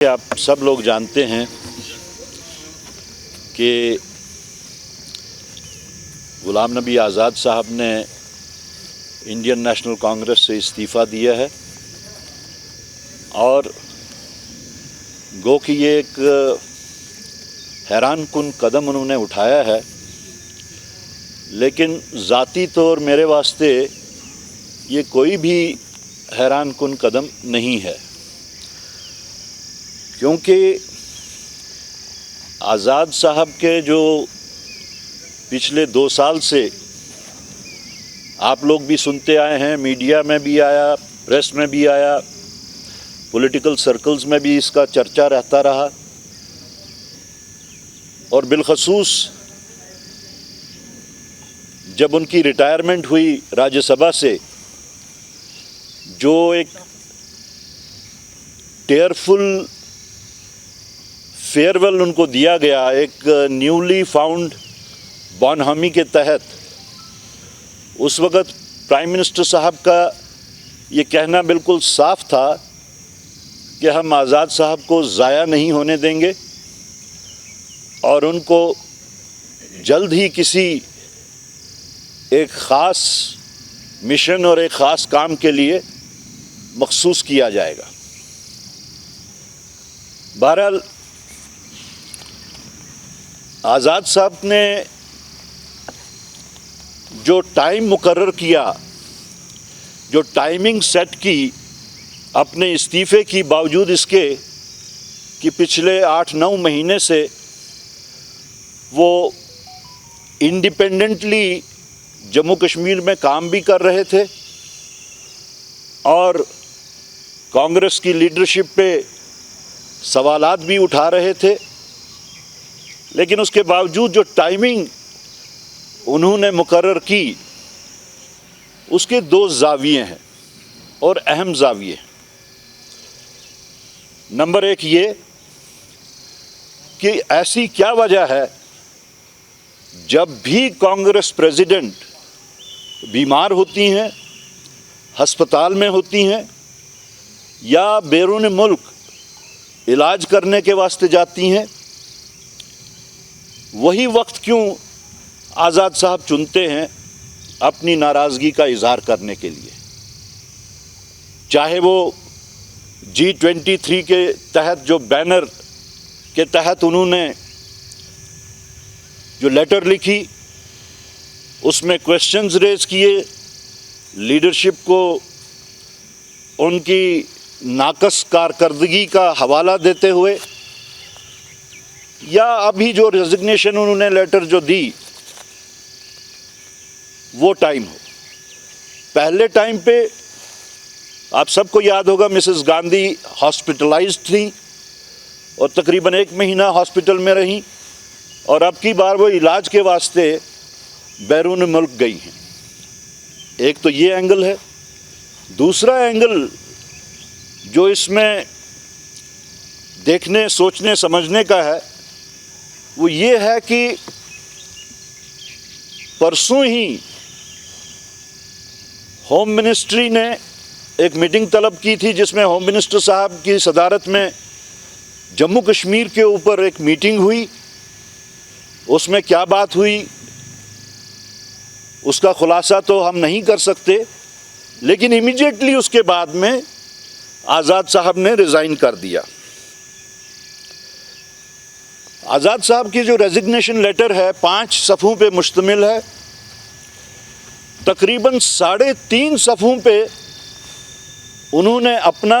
आप सब लोग जानते हैं कि गुलाम नबी आज़ाद साहब ने इंडियन नेशनल कांग्रेस से इस्तीफ़ा दिया है और गो कि ये एक हैरानकुन कदम उन्होंने उठाया है, लेकिन ज़ाती तौर मेरे वास्ते ये कोई भी हैरानकुन कदम नहीं है, क्योंकि आज़ाद साहब के जो पिछले 2 साल से आप लोग भी सुनते आए हैं, मीडिया में भी आया, प्रेस में भी आया, पॉलिटिकल सर्कल्स में भी इसका चर्चा रहता रहा और बिलखसूस जब उनकी रिटायरमेंट हुई राज्यसभा से, जो एक टेयरफुल फेयरवेल उनको दिया गया एक न्यूली फाउंड बॉनहमी के तहत, उस वक़्त प्राइम मिनिस्टर साहब का ये कहना बिल्कुल साफ था कि हम आज़ाद साहब को ज़ाया नहीं होने देंगे और उनको जल्द ही किसी एक ख़ास मिशन और एक ख़ास काम के लिए मखसूस किया जाएगा। बहरहाल आज़ाद साहब ने जो टाइम मुकर्रर किया, जो टाइमिंग सेट की अपने इस्तीफ़े की, बावजूद इसके कि पिछले 8-9 महीने से वो इंडिपेंडेंटली जम्मू कश्मीर में काम भी कर रहे थे और कांग्रेस की लीडरशिप पे सवालात भी उठा रहे थे, लेकिन उसके बावजूद जो टाइमिंग उन्होंने मुकर्रर की, उसके 2 ज़ाविये हैं और अहम ज़ाविये। नंबर 1 ये कि ऐसी क्या वजह है जब भी कांग्रेस प्रेसिडेंट बीमार होती हैं, अस्पताल में होती हैं या बैरून मुल्क इलाज करने के वास्ते जाती हैं, वही वक्त क्यों आज़ाद साहब चुनते हैं अपनी नाराज़गी का इजहार करने के लिए। चाहे वो G23 के तहत जो बैनर के तहत उन्होंने जो लेटर लिखी, उसमें क्वेश्चंस रेज किए, लीडरशिप को उनकी नाकस कारकर्दगी का हवाला देते हुए, या अभी जो रेजिग्नेशन उन्होंने लेटर जो दी वो टाइम हो। पहले टाइम पे आप सबको याद होगा मिसेस गांधी हॉस्पिटलाइज्ड थी और तकरीबन 1 महीना हॉस्पिटल में रहीं और अब की बार वो इलाज के वास्ते बैरून मुल्क गई हैं। एक तो ये एंगल है। दूसरा एंगल जो इसमें देखने, सोचने, समझने का है, वो ये है कि परसों ही होम मिनिस्ट्री ने एक मीटिंग तलब की थी, जिसमें होम मिनिस्टर साहब की सदारत में जम्मू कश्मीर के ऊपर एक मीटिंग हुई। उसमें क्या बात हुई उसका खुलासा तो हम नहीं कर सकते, लेकिन इमीडिएटली उसके बाद में आज़ाद साहब ने रिज़ाइन कर दिया। आज़ाद साहब की जो रेजिग्नेशन लेटर है 5 सफ़ों पे मुश्तमिल है। तकरीबन 3.5 सफ़ों पे उन्होंने अपना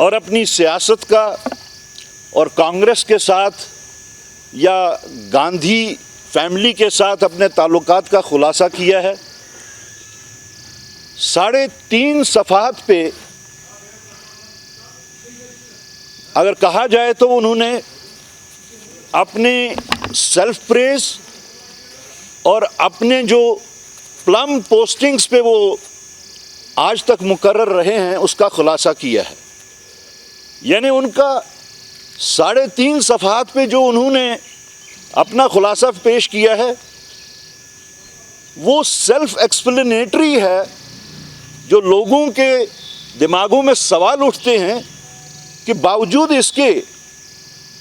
और अपनी सियासत का और कांग्रेस के साथ या गांधी फैमिली के साथ अपने ताल्लुकात का खुलासा किया है। 3.5 सफ़हात पे अगर कहा जाए तो उन्होंने अपने सेल्फ प्रेज और अपने जो प्लम पोस्टिंग्स पे वो आज तक मुकर्रर रहे हैं उसका खुलासा किया है। यानी उनका 3.5 सफ़हात पे जो उन्होंने अपना खुलासा पेश किया है वो सेल्फ एक्सप्लेनेटरी है। जो लोगों के दिमागों में सवाल उठते हैं कि बावजूद इसके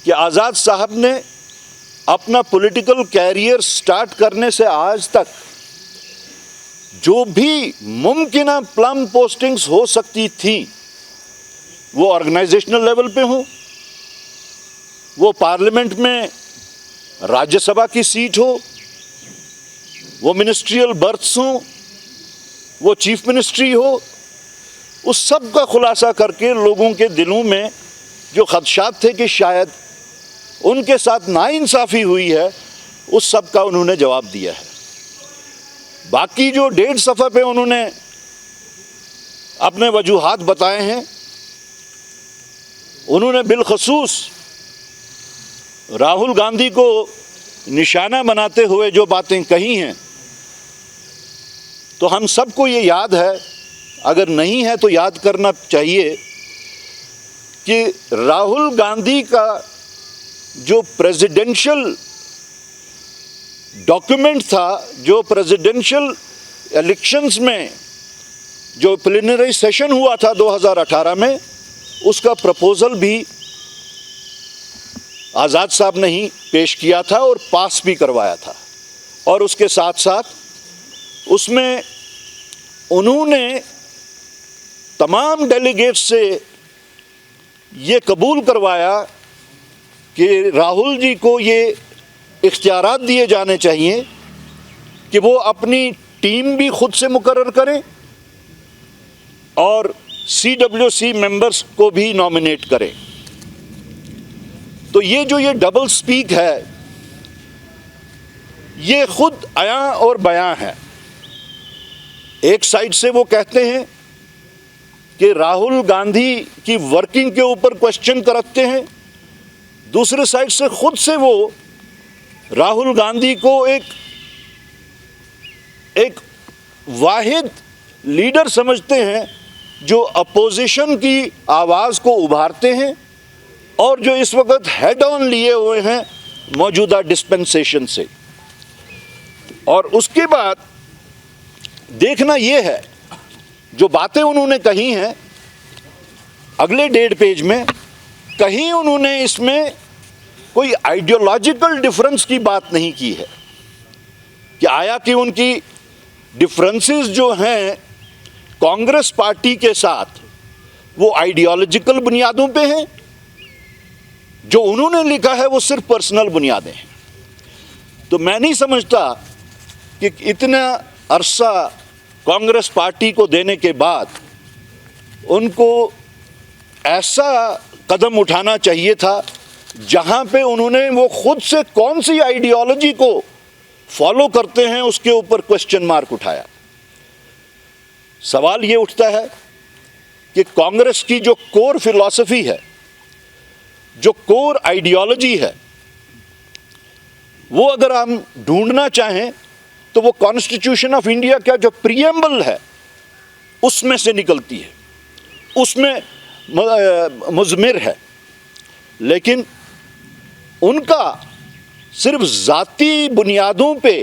कि आज़ाद साहब ने अपना पॉलिटिकल कैरियर स्टार्ट करने से आज तक जो भी मुमकिन प्लम पोस्टिंग्स हो सकती थी, वो ऑर्गेनाइजेशनल लेवल पे हो, वो पार्लियामेंट में राज्यसभा की सीट हो, वो मिनिस्ट्रियल बर्थ्स हो, वो चीफ मिनिस्ट्री हो, उस सब का खुलासा करके लोगों के दिलों में जो खदशात थे कि शायद उनके साथ नाइंसाफ़ी हुई है, उस सब का उन्होंने जवाब दिया है। बाकी जो 1.5 सफ़ा पे उन्होंने अपने वजूहात बताए हैं, उन्होंने बिलखसूस राहुल गांधी को निशाना बनाते हुए जो बातें कही हैं, तो हम सबको ये याद है, अगर नहीं है तो याद करना चाहिए कि राहुल गांधी का जो प्रेसिडेंशियल डॉक्यूमेंट था, जो प्रेसिडेंशियल इलेक्शंस में जो प्रीलिमिनरी सेशन हुआ था 2018 में, उसका प्रपोजल भी आज़ाद साहब ने ही पेश किया था और पास भी करवाया था। और उसके साथ साथ उसमें उन्होंने तमाम डेलीगेट्स से ये कबूल करवाया कि राहुल जी को ये इख्तियारात दिए जाने चाहिए कि वो अपनी टीम भी खुद से मुकर्रर करें और CWC मेंबर्स को भी नॉमिनेट करें। तो ये डबल स्पीक है, ये खुद आया और बयां है। एक साइड से वो कहते हैं कि राहुल गांधी की वर्किंग के ऊपर क्वेश्चन करते हैं, दूसरे साइड से खुद से वो राहुल गांधी को एक वाहिद लीडर समझते हैं जो अपोजिशन की आवाज़ को उभारते हैं और जो इस वक्त हेड ऑन लिए हुए हैं मौजूदा डिस्पेंसेशन से। और उसके बाद देखना ये है, जो बातें उन्होंने कही हैं अगले 1.5 पेज में, कहीं उन्होंने इसमें कोई आइडियोलॉजिकल डिफरेंस की बात नहीं की है कि आया कि उनकी डिफरेंसेस जो हैं कांग्रेस पार्टी के साथ वो आइडियोलॉजिकल बुनियादों पे हैं, जो उन्होंने लिखा है वो सिर्फ पर्सनल बुनियादें हैं। तो मैं नहीं समझता कि इतना अरसा कांग्रेस पार्टी को देने के बाद उनको ऐसा कदम उठाना चाहिए था जहां पे उन्होंने वो खुद से कौन सी आइडियोलॉजी को फॉलो करते हैं उसके ऊपर क्वेश्चन मार्क उठाया। सवाल ये उठता है कि कांग्रेस की जो कोर फिलॉसफी है, जो कोर आइडियोलॉजी है, वो अगर हम ढूंढना चाहें तो वो कॉन्स्टिट्यूशन ऑफ इंडिया का जो प्रीएम्बल है उसमें से निकलती है, उसमें मुज़मिर है। लेकिन उनका सिर्फ ज़ाती बुनियादों पे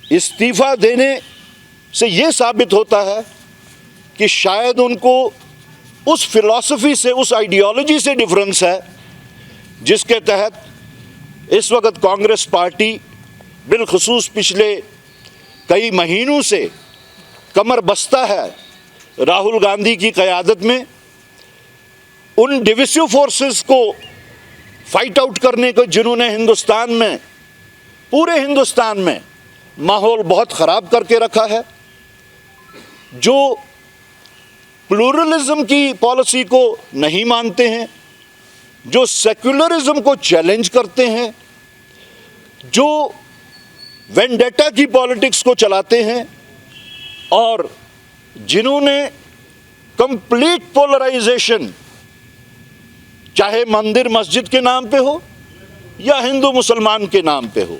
इस्तीफ़ा देने से ये साबित होता है कि शायद उनको उस फिलॉसफी से, उस आइडियोलॉजी से डिफरेंस है जिसके तहत इस वक्त कांग्रेस पार्टी बिलखुसूस पिछले कई महीनों से कमर बस्ता है राहुल गांधी की क़यादत में। उन डिविसिव फोर्सेस को फाइट आउट करने को जिन्होंने हिंदुस्तान में, पूरे हिंदुस्तान में माहौल बहुत ख़राब करके रखा है, जो प्लूरलिज्म की पॉलिसी को नहीं मानते हैं, जो सेक्युलरिज्म को चैलेंज करते हैं, जो वेंडेटा की पॉलिटिक्स को चलाते हैं और जिन्होंने कंप्लीट पोलराइजेशन, चाहे मंदिर मस्जिद के नाम पे हो या हिंदू मुसलमान के नाम पे हो,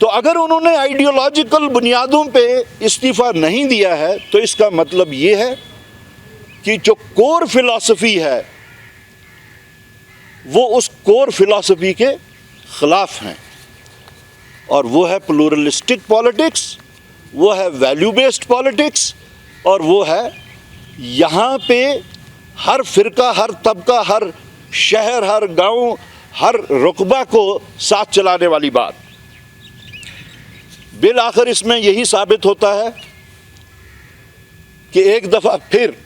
तो अगर उन्होंने आइडियोलॉजिकल बुनियादों पे इस्तीफ़ा नहीं दिया है तो इसका मतलब ये है कि जो कोर फिलॉसफी है वो उस कोर फिलॉसफी के ख़िलाफ़ हैं, और वो है प्लूरलिस्टिक पॉलिटिक्स, वो है वैल्यू बेस्ड पॉलिटिक्स, और वो है यहाँ पे हर फिरका, हर तबका, हर शहर, हर गांव, हर रुकबा को साथ चलाने वाली बात। बिल आखिर इसमें यही साबित होता है कि एक दफा फिर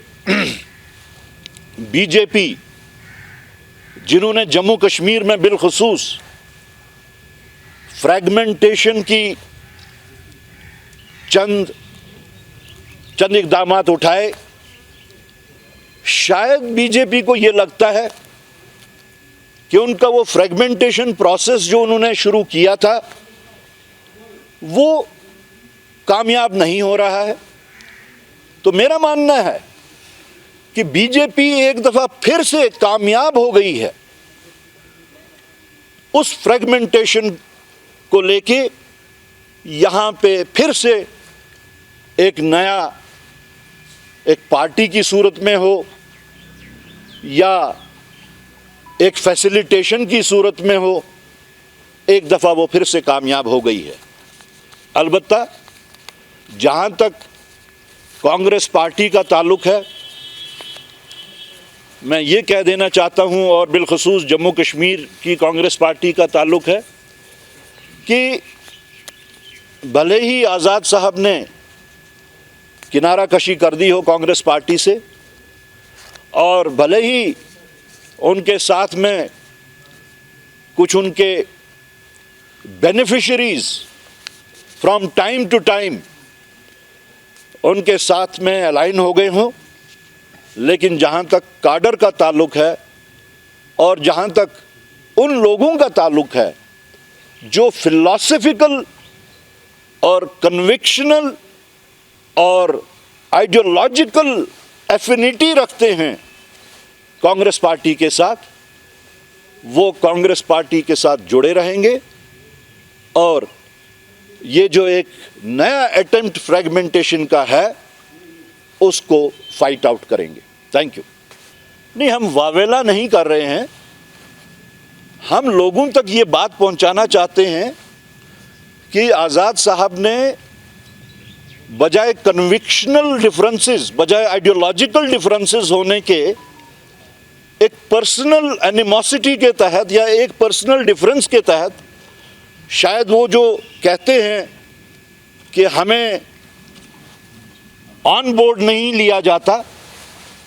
बीजेपी, जिन्होंने जम्मू कश्मीर में बिलखुसूस फ्रैगमेंटेशन की चंद इकदामात उठाए, शायद बीजेपी को यह लगता है कि उनका वो फ्रैगमेंटेशन प्रोसेस जो उन्होंने शुरू किया था वो कामयाब नहीं हो रहा है। तो मेरा मानना है कि बीजेपी एक दफा फिर से कामयाब हो गई है उस फ्रैगमेंटेशन को लेके। यहां पे फिर से एक नया, एक पार्टी की सूरत में हो या एक फैसिलिटेशन की सूरत में हो, एक दफा वो फिर से कामयाब हो गई है। अलबत्ता जहां तक कांग्रेस पार्टी का ताल्लुक है, मैं ये कह देना चाहता हूं, और बिलखुसूस जम्मू कश्मीर की कांग्रेस पार्टी का ताल्लुक है, कि भले ही आज़ाद साहब ने किनारा कशी कर दी हो कांग्रेस पार्टी से, और भले ही उनके साथ में कुछ उनके beneficiaries from time to time उनके साथ में अलाइन हो गए हों, लेकिन जहां तक काडर का ताल्लुक है और जहां तक उन लोगों का ताल्लुक है जो फिलॉसफिकल और कन्विक्शनल और आइडियोलॉजिकल एफिनिटी रखते हैं कांग्रेस पार्टी के साथ, वो कांग्रेस पार्टी के साथ जुड़े रहेंगे और ये जो एक नया अटेम्प्ट फ्रैगमेंटेशन का है उसको फाइट आउट करेंगे। Thank you. नहीं, हम वावेला नहीं कर रहे हैं, हम लोगों तक ये बात पहुंचाना चाहते हैं कि आज़ाद साहब ने बजाय कन्विक्शनल डिफरेंसेस, बजाय आइडियोलॉजिकल डिफरेंसेस होने के, एक पर्सनल एनिमोसिटी के तहत या एक पर्सनल डिफरेंस के तहत शायद वो जो कहते हैं कि हमें ऑन बोर्ड नहीं लिया जाता,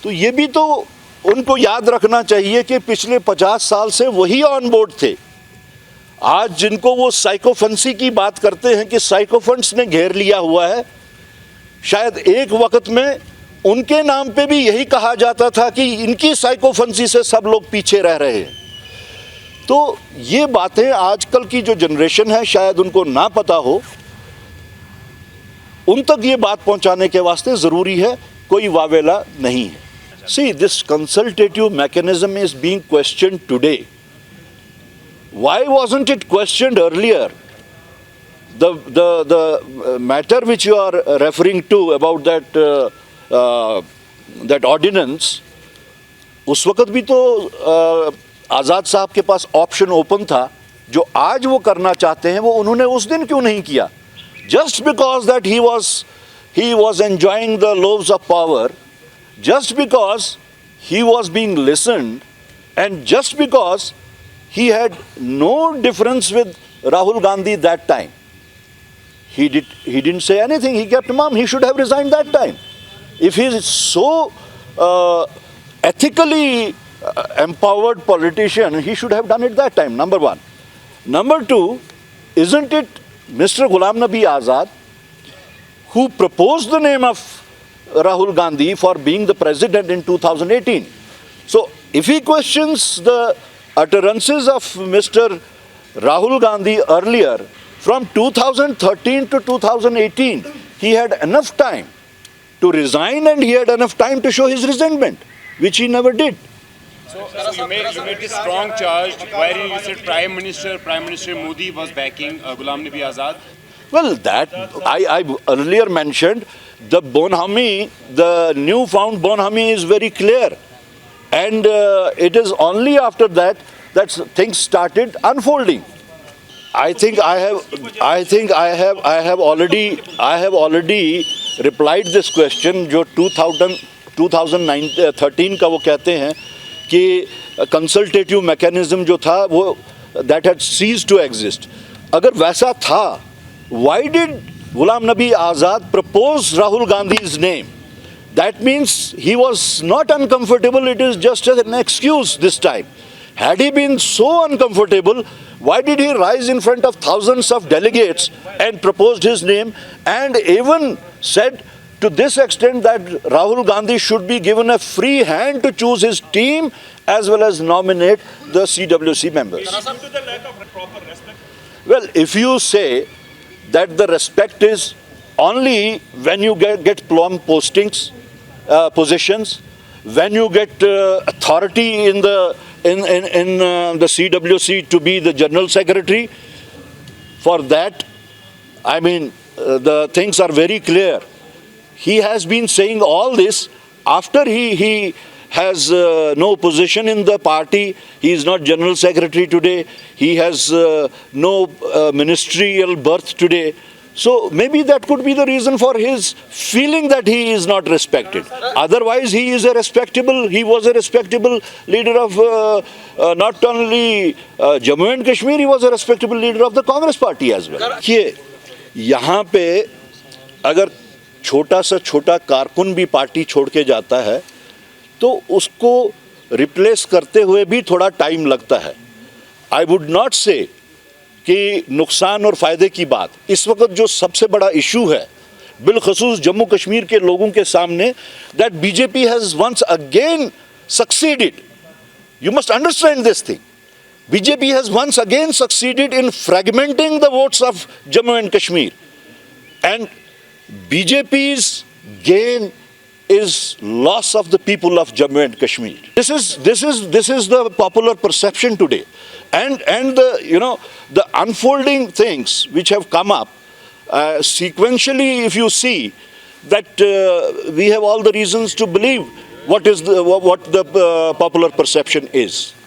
तो ये भी तो उनको याद रखना चाहिए कि पिछले 50 साल से वही ऑन बोर्ड थे। आज जिनको वो साइकोफेंसी की बात करते हैं कि साइकोफेंट्स ने घेर लिया हुआ है, शायद एक वक्त में उनके नाम पे भी यही कहा जाता था कि इनकी साइकोफेंसी से सब लोग पीछे रह रहे हैं। तो ये बातें आजकल की जो जनरेशन है शायद उनको ना पता हो, उन तक ये बात पहुंचाने के वास्ते ज़रूरी है, कोई वावेला नहीं है। See, this consultative mechanism is being questioned today. Why wasn't it questioned earlier? The matter which you are referring to about that ordinance, उस वक़्त भी तो आज़ाद साहब के पास ऑप्शन ओपन था। जो आज वो करना चाहते हैं वो उन्होंने उस दिन क्यों नहीं किया? Just because that he was enjoying the loaves of power, just because he was being listened, and just because he had no difference with Rahul Gandhi that time, he didn't say anything. He kept mum. He should have resigned that time. If he is so ethically empowered politician, he should have done it that time. Number one. Number two, isn't it Mr. Ghulam Nabi Azad who proposed the name of Rahul Gandhi for being the president in 2018? So if he questions the utterances of Mr. Rahul Gandhi earlier, from 2013 to 2018, he had enough time to resign and he had enough time to show his resentment, which he never did. So you made this strong charge wherein you said Prime Minister Modi was backing Ghulam Nabi Azad. Well, that I earlier mentioned, the Bonhami, the newfound Bonhami is very clear, and it is only after that that things started unfolding. I think I have already replied this question. जो 2013 का वो कहते हैं कि consultative mechanism जो था वो that had ceased to exist. अगर वैसा था, why did Ghulam Nabi Azad propose Rahul Gandhi's name? That means he was not uncomfortable, it is just an excuse this time. Had he been so uncomfortable, why did he rise in front of thousands of delegates and proposed his name and even said to this extent that Rahul Gandhi should be given a free hand to choose his team as well as nominate the CWC members? Well, if you say that the respect is only when you get plum postings, positions, when you get authority in the CWC to be the general secretary, for that, I mean, the things are very clear. He has been saying all this after he has no position in the party. He is not general secretary today. He has no ministerial berth today. So maybe that could be the reason for his feeling that he is not respected. Otherwise, he was a respectable leader of not only Jammu and Kashmir, he was a respectable leader of the Congress party as well. देखिए, यहाँ पे अगर छोटा सा छोटा कारकुन भी party छोड़ के जाता है तो उसको रिप्लेस करते हुए भी थोड़ा टाइम लगता है. आई वुड नॉट से कि नुकसान और फ़ायदे की बात, इस वक्त जो सबसे बड़ा इशू है बिलखसूस जम्मू कश्मीर के लोगों के सामने, that BJP has once again succeeded. You must understand this thing. BJP has once again succeeded in fragmenting the votes of Jammu and Kashmir. And BJP's gain is loss of the people of Jammu and Kashmir. This is the popular perception today, and the the unfolding things which have come up sequentially. If you see that we have all the reasons to believe what the popular perception is.